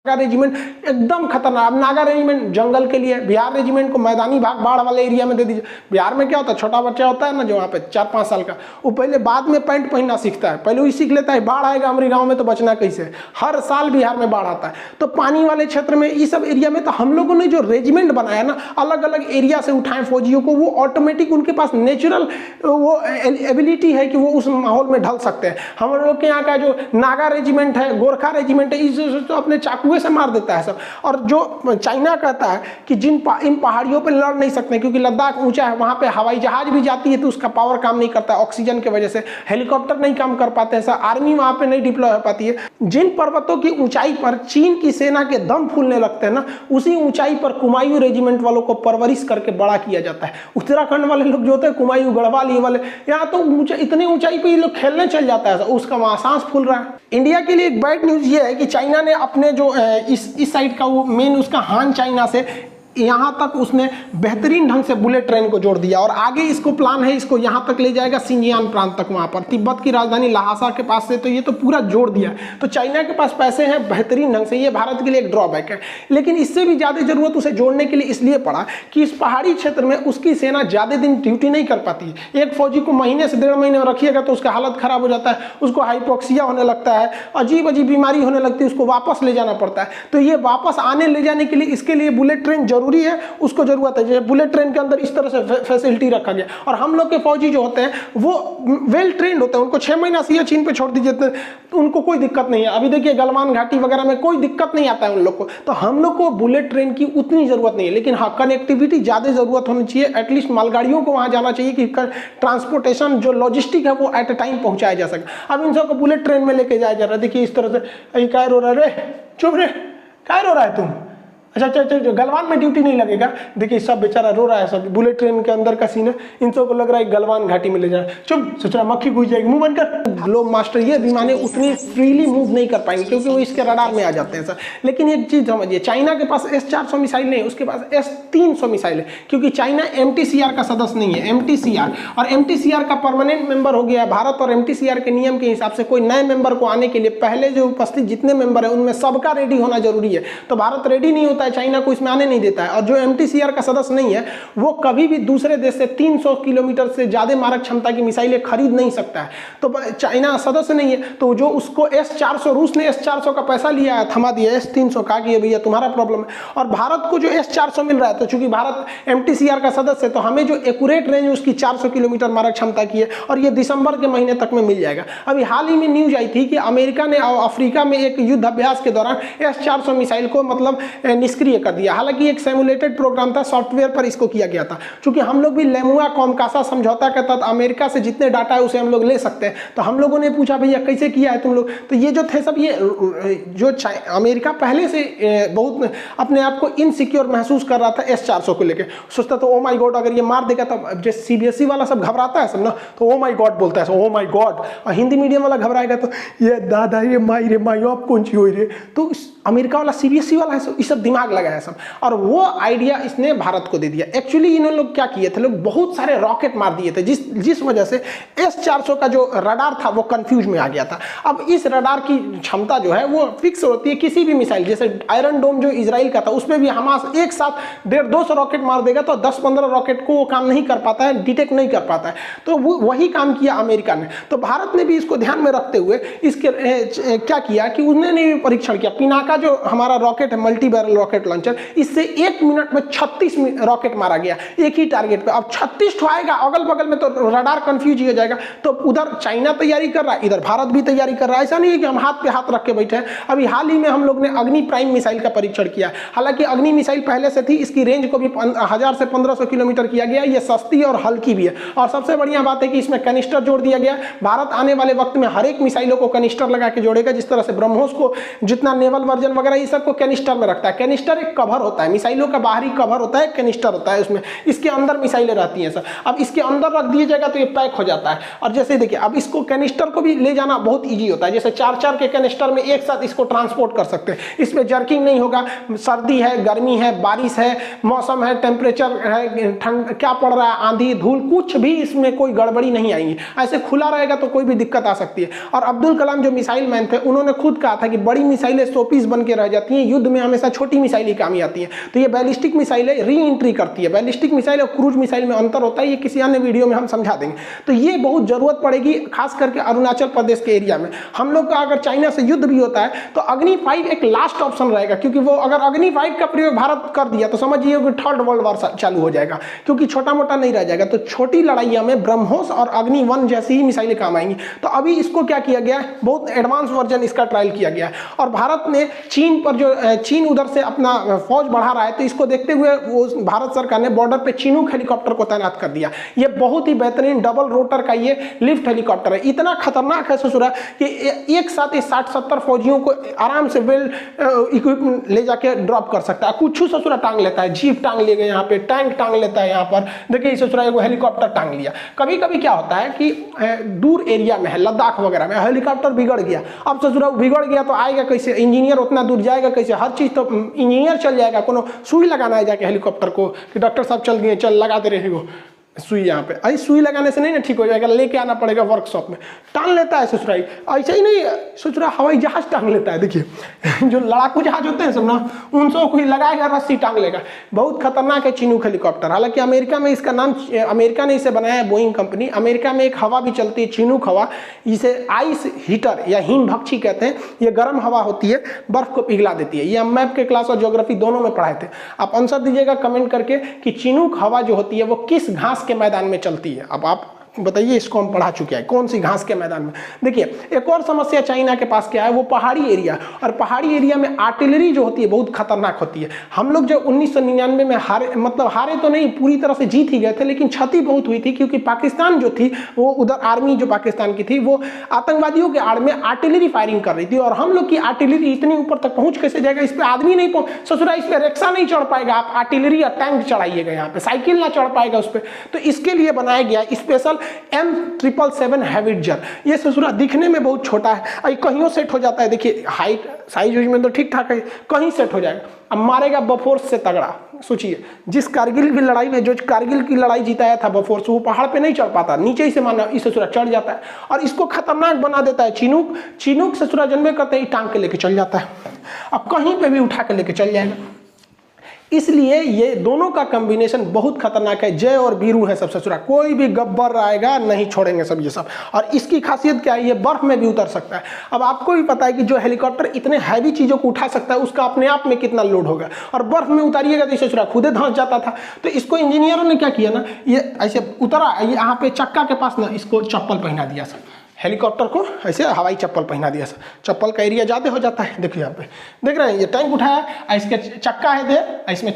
Regiment एकदम खतरनाक। अब नागा रेजिमेंट जंगल के लिए, बिहार रेजिमेंट को मैदानी भाग बाढ़ वाले एरिया में दे दीजिए। बिहार में क्या होता है, छोटा बच्चा होता है ना जो वहाँ पे 4-5 साल का, वो पहले बाद में पैंट पहनना सीखता है, पहले वही सीख लेता है बाढ़ आएगा हमारे गाँव में तो बचना कैसे। हर साल बिहार में बाढ़ आता है। तो पानी वाले क्षेत्र में इस सब एरिया में तो हम लोगों ने जो रेजिमेंट बनाया ना, अलग अलग एरिया से उठाए फौजियों को, वो ऑटोमेटिक उनके पास नेचुरल वो एबिलिटी है कि वो उस माहौल में ढल सकते हैं। हम लोग के यहाँ का जो नागा रेजिमेंट है, गोरखा रेजिमेंट है, इस तो अपने चाकू से मार देता है सब। और जो चाइना कहता है कि इन पहाड़ियों पे लड़ नहीं सकते क्योंकि लद्दाख ऊंचा है, वहां पे हवाई जहाज भी जाती है तो उसका पावर काम नहीं करता ऑक्सीजन की वजह से, हेलीकॉप्टर नहीं काम कर पाते हैं, आर्मी वहां पे नहीं डिप्लॉय हो पाती है। जिन पर्वतों की ऊंचाई पर चीन की सेना के दम फूलने लगते हैं ना, उसी ऊंचाई पर कुमायूं रेजिमेंट वालों को परवरिश करके बड़ा किया जाता है। उत्तराखंड वाले लोग जो होते हैं कुमायूं गढ़वाल ये वाले, यहाँ तो इतनी ऊंचाई पे ये लोग खेलने चल जाता है, उसका वहां सांस फूल रहा है। इंडिया के लिए एक बैड न्यूज ये है कि चाइना ने अपने जो इस साइड का वो मेन उसका हान चाइना से यहाँ तक उसने बेहतरीन ढंग से बुलेट ट्रेन को जोड़ दिया और आगे इसको प्लान है इसको यहाँ तक ले जाएगा सिंजियान प्रांत तक, वहाँ पर तिब्बत की राजधानी लहासा के पास से, तो ये तो पूरा जोड़ दिया। तो चाइना के पास पैसे हैं बेहतरीन ढंग से, ये भारत के लिए एक ड्रॉबैक है। लेकिन इससे भी ज़्यादा जरूरत उसे जोड़ने के लिए इसलिए पड़ा कि इस पहाड़ी क्षेत्र में उसकी सेना ज़्यादा दिन ड्यूटी नहीं कर पाती है। एक फौजी को महीने से 1.5 महीने में रखिएगा तो उसका हालत खराब हो जाता है, उसको हाइपोक्सिया होने लगता है, अजीब अजीब बीमारी होने लगती है, उसको वापस ले जाना पड़ता है। तो ये वापस आने ले जाने के लिए इसके लिए बुलेट ट्रेन जरूरी है, उसको जरूरत है। जैसे बुलेट ट्रेन के अंदर इस तरह से फैसिलिटी रखा गया। और हम लोग के फौजी जो होते हैं वो वेल ट्रेंड होते हैं, उनको 6 महीना सियाचिन पे छोड़ दीजिए तो उनको कोई दिक्कत नहीं है। अभी देखिए गलवान घाटी वगैरह में कोई दिक्कत नहीं आता है उन लोग को। तो हम लोग को बुलेट ट्रेन की उतनी जरूरत नहीं है, लेकिन हाँ कनेक्टिविटी ज्यादा जरूरत होनी चाहिए। एटलीस्ट मालगाड़ियों को वहां जाना चाहिए कि ट्रांसपोर्टेशन जो लॉजिस्टिक है वो एट ए टाइम पहुंचाया जा सके। अब इन सबको बुलेट ट्रेन में लेके जाया जा रहा है। देखिए इस तरह से क्या रो रहा है रे, चुप रे, क्या रो रहा है तुम? अच्छा, गलवान में ड्यूटी नहीं लगेगा। देखिए सब बेचारा रो रहा है, सब बुलेट ट्रेन के अंदर का सीन है। इन सबको लग रहा है गलवान घाटी में ले जा रहा है। चुप, सोच रहा मक्खी घुस जाएगी, मुंह बंद कर। ग्लोब मास्टर ये विमानें उतनी फ्रीली मूव नहीं कर पाएंगे क्योंकि वो इसके रडार में आ जाते हैं सर। लेकिन एक चीज समझिए, चाइना के पास S-400 मिसाइल नहीं है, उसके पास S-300 मिसाइल है क्योंकि चाइना MTCR का सदस्य नहीं है। MTCR और MTCR का परमानेंट मेंबर हो गया है भारत। और MTCR के नियम के हिसाब से कोई नए मेंबर को आने के लिए पहले जो उपस्थित जितने मेंबर है उनमें सबका रेडी होना जरूरी है। तो भारत रेडी नहीं होता है, चाइना को इसमें नहीं देता है। और जो MTCR का सदस्य नहीं है वो कभी भी दूसरे देश से 300 किलोमीटर से ज्यादा मारक क्षमता की मिसाइलें खरीद नहीं सकता है। तो चाइना सदस्य नहीं है, तो जो उसको S-400, रूस ने S-400 का पैसा लिया है, थमा दिया S-300 का कि भैया तुम्हारा प्रॉब्लम है। और भारत को जो S-400 मिल रहा है, तो चूंकि भारत MTCR का सदस्य है तो हमें जो एक्यूरेट रेंज उसकी 400 किलोमीटर मारक क्षमता की है और ये दिसंबर के महीने तक में मिल जाएगा। अभी हाल ही में न्यूज आई थी कि अमेरिका ने अफ्रीका में एक युद्ध अभ्यास के दौरान S-400 मिसाइल को मतलब निष्क्रिय कर दिया। हालांकि एक सिमुलेटेड प्रोग्राम था, सॉफ्टवेयर पर इसको किया गया था। क्योंकि हम लोग भी लेमुआ कॉमकासा समझौता के तहत अमेरिका से जितने डाटा है उसे हम लोग ले सकते हैं। तो हम लोगों ने पूछा भैया कैसे किया है तुम लोग? तो ये जो थे सब ये जो अमेरिका पहले से बहुत अपने आप को इनसिक्योर महसूस कर रहा था S-400 को लेकर। सोचता तो ओ माई गॉड अगर ये मार देगा तो जैसे CBSE वाला सब घबराता है सब ना, तो ओ माई गॉड बोलता है, ओ माई गॉड। और हिंदी मीडियम वाला घबराएगा तो ये दादा ये माई रे माई आप कौन सी हो रे। तो अमेरिका वाला CBSE वाला है सब, ये सब दिमाग लगाया सब और वो आइडिया इसने भारत को दे दिया। एक्चुअली इन्होंने लोग क्या किए थे, लोग बहुत सारे रॉकेट मार दिए थे जिस वजह से S-400 का जो रडार था वो कंफ्यूज में आ गया था। अब इस रडार की क्षमता जो है वो फिक्स होती है किसी भी मिसाइल, जैसे आयरन डोम जो इजराइल का था उसमें भी हमास एक साथ 150-200 रॉकेट मार देगा तो 10-15 रॉकेट को वो काम नहीं कर पाता है, डिटेक्ट नहीं कर पाता है। तो वो वही काम किया अमेरिका ने। तो भारत ने भी इसको ध्यान में रखते हुए इसके क्या किया कि उन्होंने भी परीक्षण किया। पिनाका जो हमारा रॉकेट है, मल्टी बैरल रॉकेट लॉन्चर, इससे 1 मिनट में 36 रॉकेट मारा गया एक ही टारगेट पे। अब 36 ठो आएगा अगल बगल में तो रडार कंफ्यूज हो जाएगा। तो उधर चाइना तैयारी कर रहा है, इधर भारत भी तैयारी कर रहा है। ऐसा नहीं है कि हम हाथ पे हाथ रख के बैठे हैं। अभी हाल ही में हम लोग ने अग्नि प्राइम मिसाइल का परीक्षण किया। हालांकि अग्नि मिसाइल पहले से थी, इसकी रेंज को भी 1000 से 1500 किलोमीटर किया गया। ये सस्ती और हल्की भी है और सबसे बढ़िया बात है कि इसमें कैनिस्टर जोड़ दिया गया। भारत आने वाले वक्त में हर एक मिसाइलों को कैनिस्टर लगा के जोड़ेगा। जिस तरह से ब्रह्मोस को जितना नेवल वर्जन वगैरह ये सब को कैनिस्टर में रखता है। कैनिस्टर एक कवर होता है, मिसाइलों का बाहरी कवर होता है, कैनिस्टर होता है उसमें, इसके अंदर मिसाइलें रहती हैं सर। अब इसके अंदर रख दिया जाएगा तो ये पैक हो जाता है। और जैसे देखिए अब इसको कैनिस्टर को भी ले जाना बहुत ईजी होता है। जैसे 4-4 के कैनिस्टर में एक साथ इसको ट्रांसपोर्ट कर सकते हैं। इसमें जर्किंग नहीं होगा। सर्दी है, गर्मी है, बारिश है, मौसम है, टेम्परेचर है, ठंड क्या पड़ रहा है, आंधी धूल, कुछ भी इसमें कोई गड़बड़ी नहीं आएगी। ऐसे खुला रहेगा तो कोई भी दिक्कत आ सकती है। और अब्दुल कलाम जो मिसाइल मैन थे उन्होंने खुद कहा था कि बड़ी मिसाइलें 100 पीस बन के रह जाती हैं। युद्ध में हमेशा छोटी मिसाइल ही काम आती हैं। तो ये बैलिस्टिक मिसाइलें री एंट्री करती है। बैलिस्टिक मिसाइल और क्रूज मिसाइल में अंतर होता है, ये किसी अन्य वीडियो में हम समझा देंगे। तो ये बहुत जरूरत पड़ेगी खास करके अरुणाचल प्रदेश के एरिया में। हम लोग का अगर चाइना से युद्ध भी होता है तो अग्नि 5 एक लास्ट ऑप्शन रहेगा, क्योंकि वो अगर अग्नि 5 का प्रयोग भारत कर दिया तो समझिए कि थर्ड वर्ल्ड वॉर चालू हो जाएगा, क्योंकि छोटा मोटा नहीं रह जाएगा। तो छोटी लड़ाइयों में ब्रह्मोस और अग्नि 1 जैसी ही मिसाइलें काम आएंगी। तो अभी इसको क्या किया गया है, बहुत एडवांस वर्जन इसका ट्रायल किया गया है। और भारत ने चीन पर जो चीन उधर से अपना फौज बढ़ा रहा है, तो इसको देखते हुए वो भारत सरकार ने बॉर्डर पे चिनूक हेलीकॉप्टर को तैनात कर दिया। ये बहुत ही बेहतरीन डबल रोटर का ये लिफ्ट हेलीकॉप्टर है। इतना खतरनाक है ससुरा कि एक साथ 60-70 फौजियों को आराम से वेल इक्विपमेंट ले जाके ड्रॉप कर सकता है। कुछ ससुरा टांग लेता है, जीप टांग ले गए, यहाँ पे टैंक टांग लेता है। यहाँ पर देखिए ससुरा एगो हेलीकॉप्टर टांग लिया। कभी कभी क्या होता है कि दूर एरिया में है, लद्दाख वगैरह में हेलीकॉप्टर बिगड़ गया। अब ससुरा बिगड़ गया तो आएगा कैसे, इंजीनियर उतना दूर जाएगा कैसे, हर चीज़ तो इंजीनियर चल जाएगा। कोनो सुई लगाना है जाके हेलीकॉप्टर को कि डॉक्टर साहब चल गए, चल लगाते रहेगा सुई। यहाँ पे अरे सुई लगाने से नहीं ना ठीक हो जाएगा, लेके आना पड़ेगा वर्कशॉप में। टांग लेता है ससुराई, ऐसे ही नहीं ससुरा हवाई जहाज टांग लेता है। देखिए जो लड़ाकू जहाज होते हैं सब ना, उनसे कोई लगाएगा रस्सी टांग लेगा। बहुत खतरनाक है चिनूक हेलीकॉप्टर। हालांकि अमेरिका में इसका नाम, अमेरिका ने इसे बनाया है, बोइंग कंपनी। अमेरिका में एक हवा भी चलती है चिनूक हवा, इसे आइस हीटर या हिम भक्षी कहते हैं। ये गर्म हवा होती है, बर्फ को पिघला देती है। ये हम मैप के क्लास और ज्योग्राफी दोनों में पढ़ाए थे। आप आंसर दीजिएगा कमेंट करके कि चिनूक हवा जो होती है वो किस घास के मैदान में चलती है। अब आप बताइए, इसको हम पढ़ा चुके हैं, कौन सी घास के मैदान में। देखिए एक और समस्या चाइना के पास क्या है, वो पहाड़ी एरिया। और पहाड़ी एरिया में आर्टिलरी जो होती है बहुत खतरनाक होती है। हम लोग जब 1999 में हारे तो नहीं, पूरी तरह से जीत ही गए थे, लेकिन क्षति बहुत हुई थी, क्योंकि पाकिस्तान जो थी वो उधर आर्मी जो पाकिस्तान की थी वो आतंकवादियों के आड़ में आर्टिलरी फायरिंग कर रही थी। और हम लोग की आर्टिलरी इतनी ऊपर तक पहुंच कैसे जाएगा, इस पर आदमी नहीं पहुंच, ससुरा इस पर रिक्शा नहीं चढ़ पाएगा। आप आर्टिलरी या टैंक चढ़ाइएगा, यहाँ पे साइकिल ना चढ़ पाएगा उस पर। तो इसके लिए बनाया गया स्पेशल M777 हैविटजर। ये ससुरा दिखने में बहुत छोटा है, कहीं सेट हो जाता है। देखिए हाइट साइज में तो ठीक ठाक है, कहीं सेट हो जाएगा। अब मारेगा बफोर्स से तगड़ा। सोचिए जिस कारगिल की लड़ाई में, जो कारगिल की लड़ाई जिताया था बफोर्स, वो पहाड़ पे नहीं चढ़ पाता, नीचे ही से माना इस ससुरा चढ़ जाता है। और इसको खतरनाक बना देता है चिनूक ससुरा जन्मे करते ही टांग के लेके चल जाता है। अब कहीं पे भी उठा के लेके चल जाएगा। इसलिए ये दोनों का कॉम्बिनेशन बहुत खतरनाक है। जय और वीरू है सब ससुरा, कोई भी गब्बर आएगा नहीं छोड़ेंगे सब ये सब। और इसकी खासियत क्या है, ये बर्फ में भी उतर सकता है। अब आपको भी पता है कि जो हेलीकॉप्टर इतने हैवी चीजों को उठा सकता है उसका अपने आप में कितना लोड होगा। और बर्फ में उतारिएगा तो ससुरा खुदे धंस जाता था। तो इसको इंजीनियरों ने क्या किया ना, ये ऐसे उतरा, यहाँ पे चक्का के पास ना इसको चप्पल पहना दिया सर, हेलीकॉप्टर को ऐसे हवाई चप्पल पहना दिया सर। चप्पल का एरिया ज़्यादा हो जाता है। देखिए यहाँ पे देख रहे हैं, ये टैंक उठाया, इसके चक्का है दे, इसमें